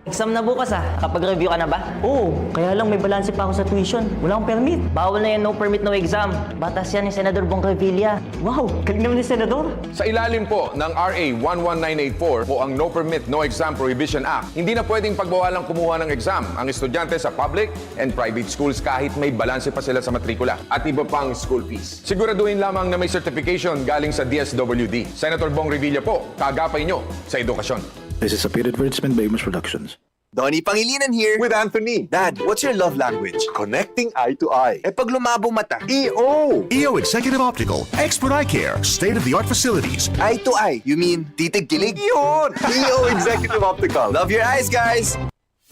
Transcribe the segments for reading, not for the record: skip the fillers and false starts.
Exam na bukas Kapag-review ka na ba? Oo, kaya lang may balanse pa ako sa tuition. Wala akong permit. Bawal na yan, no permit, no exam. Batas yan ni Senador Bong Revilla. Wow, galing naman ni Senador. Sa ilalim po ng RA 11984 po ang No Permit, No Exam Prohibition Act. Hindi na pwedeng pagbawalang kumuha ng exam ang estudyante sa public and private schools kahit may balanse pa sila sa matrikula at iba pang school fees. Siguraduhin lamang na may certification galing sa DSWD. Senator Bong Revilla po, kaagapay nyo sa edukasyon. This is a paid advertisement by Amos Productions. Donnie Pangilinan here. With Anthony. Dad, what's your love language? Connecting eye to eye. Eh pag lumabo mata. EO! EO Executive Optical, expert eye care, state-of-the-art facilities. Eye to eye, you mean titig kilig? Yun! EO Executive Optical. Love your eyes, guys!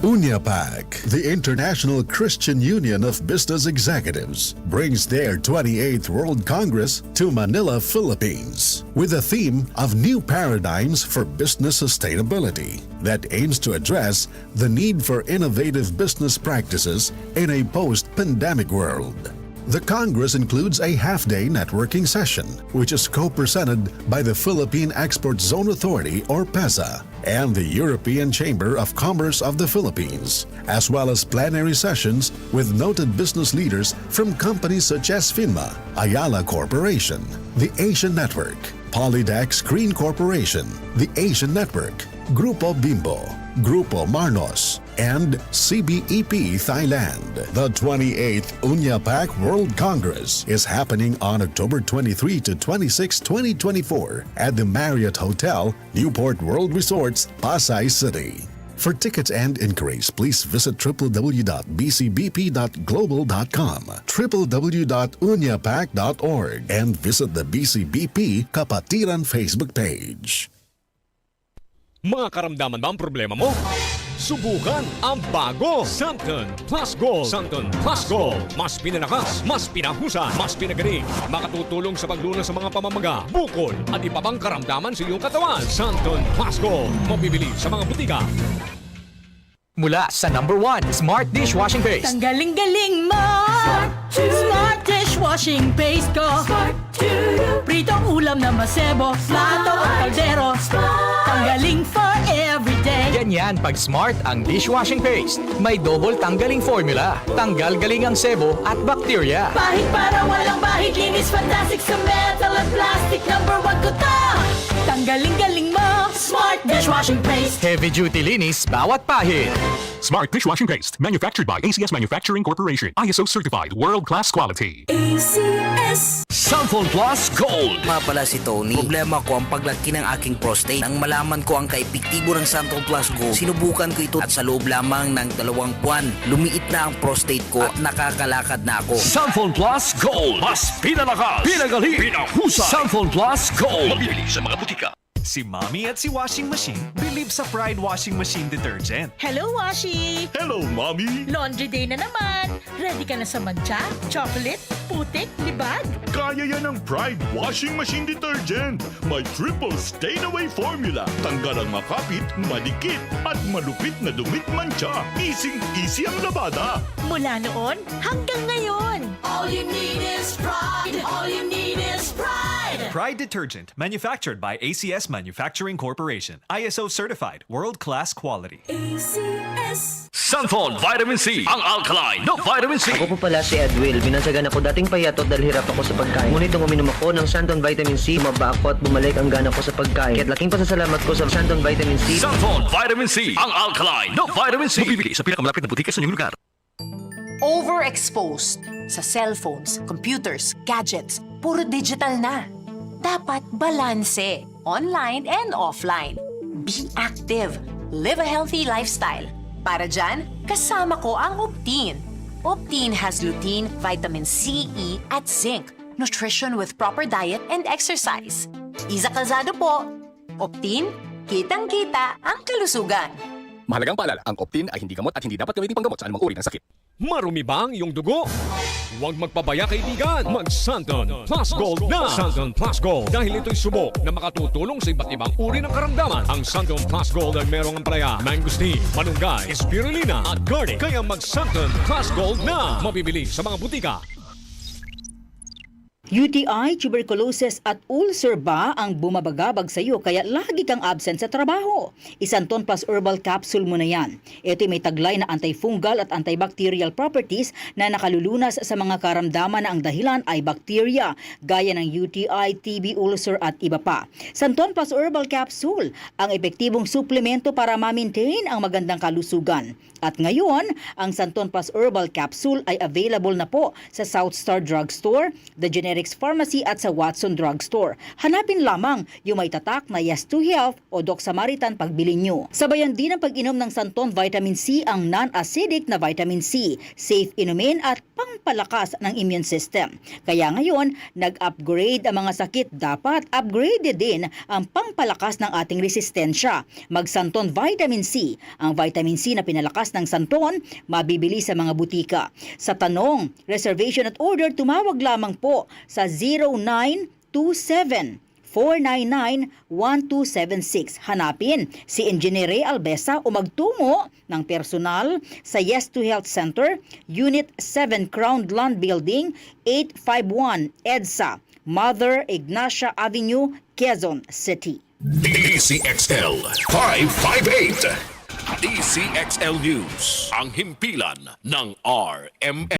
UNIAPAC, the International Christian Union of Business Executives, brings their 28th World Congress to Manila, Philippines, with a theme of New Paradigms for Business Sustainability that aims to address the need for innovative business practices in a post-pandemic world. The Congress includes a half-day networking session, which is co-presented by the Philippine Export Zone Authority, or PEZA, and the European Chamber of Commerce of the Philippines, as well as plenary sessions with noted business leaders from companies such as FINMA, Ayala Corporation, the Asian Network, Polydex Green Corporation, the Asian Network, Grupo Bimbo, Grupo Marnos, and CBEP Thailand. The 28th UNIAPAC World Congress is happening on October 23 to 26, 2024 at the Marriott Hotel, Newport World Resorts, Pasay City. For tickets and inquiries, please visit www.bcbp.global.com, www.uniapac.org, and visit the BCBP Kapatiran Facebook page. Mga karamdaman ba ang problema mo? Subukan ang bago Santon Plus Gold. Santon Plus Gold. Mas pinalakas, mas pinahusa, mas pinagaling. Makatutulong sa paglunas sa mga pamamaga, bukol at iba pang karamdaman sa iyong katawan. Santon Plus Gold. Mabibili sa mga butika. Mula sa #1 Smart Dishwashing Paste. Tanggaling-galing mo! Smart Dishwashing Paste ko. Pritong ulam na masebo, plato o kaldero. Tanggaling for everyday. Ganyan pag Smart ang dishwashing paste. May double tanggaling formula. Tanggal galing ang sebo at bakterya. Bahid para walang bahid, linis fantastic sa metal at plastic. #1 ko to! Tanggaling-galing mo! Smart Dishwashing Paste. Heavy duty linis bawat pahid. Smart Dishwashing Paste, manufactured by ACS Manufacturing Corporation. ISO certified, world-class quality. ACS. Santon Plus Gold. Nga pala si Tony. Problema ko ang paglaki ng aking prostate. Nang malaman ko ang kaepektibo ng Santon Plus Gold, sinubukan ko ito at sa loob lamang ng 2 buwan, lumiit na ang prostate ko at nakakalakad na ako. Santon Plus Gold. Mas pinalakas, pinagaling, pinahusa. Santon Plus Gold. Mabibili sa mga butika. Si Mommy at si Washing Machine believe sa Pride Washing Machine Detergent. Hello, Washi! Hello, Mommy! Laundry day na naman. Ready ka na sa mancha, chocolate, putik, libag? Kaya yan ang Pride Washing Machine Detergent. May triple stain-away formula. Tanggal ang makapit, madikit, at malupit na dumit mancha. Easy ang labada. Mula noon hanggang ngayon. All you need is pride. All you need is pride. Pride Detergent, manufactured by ACS Manufacturing Corporation. ISO certified, world-class quality. ACS. Santon Vitamin C, ang alkaline na vitamin C. Ako po pala si Edwil. Binansagan ako dating payatot dahil hirap ako sa pagkain. Ngunit nung uminom ako ng Santon Vitamin C, maba ako at bumalik ang gana ko sa pagkain. Kaya't laking pasasalamat ko sa Santon Vitamin C. Santon Vitamin C, ang alkaline na vitamin C. Mabibili sa pinakamalapit na butika sa inyong lugar. Overexposed sa cellphones, computers, gadgets, puro digital na. Dapat balanse, online and offline. Be active. Live a healthy lifestyle. Para dyan, kasama ko ang Optine. Optine has lutein, vitamin C, E, at zinc. Nutrition with proper diet and exercise. Iza Calzado po. Optine, kitang-kita ang kalusugan. Mahalagang paalala, ang Optin ay hindi gamot at hindi dapat gamitin panggamot sa anumang uri ng sakit. Marumi ba ang iyong dugo? Huwag magpabaya kaibigan. Mag-Santon Plus Gold na. Santon Plus Gold. Dahil ito'y subok na makatutulong sa iba't ibang uri ng karamdaman. Ang Santon Plus Gold ay merong ampalaya, mangosteen, malunggay, spirulina at garlic. Kaya mag-Santon Plus Gold na. Mabibili sa mga butika. UTI, tuberculosis at ulcer ba ang bumabagabag sa iyo kaya lagi kang absent sa trabaho? Isanton Plus Herbal Capsule mo na yan. Ito'y may taglay na antifungal at antibacterial properties na nakalulunas sa mga karamdaman na ang dahilan ay bacteria, gaya ng UTI, TB, ulcer at iba pa. Santon Plus Herbal Capsule, ang epektibong suplemento para ma-maintain ang magandang kalusugan. At ngayon, ang Santon Plus Herbal Capsule ay available na po sa South Star Drugstore, The Generics Pharmacy at sa Watson Drugstore. Hanapin lamang yung may tatak na Yes to Health o Doc Samaritan pagbili nyo. Sabayan din ang pag-inom ng Santon Vitamin C, ang non-acidic na vitamin C, safe inumin at pangpalakas ng immune system. Kaya ngayon, nag-upgrade ang mga sakit, dapat upgrade din ang pangpalakas ng ating resistensya. Mag-Santon Vitamin C, ang vitamin C na pinalakas ng Santon, mabibili sa mga butika. Sa tanong, reservation at order, tumawag lamang po sa 0927-499-1276. Hanapin si Engineer Ray Albesa o magtungo ng personal sa Yes to Health Center, Unit 7 Crown Land Building, 851 EDSA, Mother Ignacia Avenue, Quezon City. DCXL 558. DCXL News, ang himpilan ng RMN.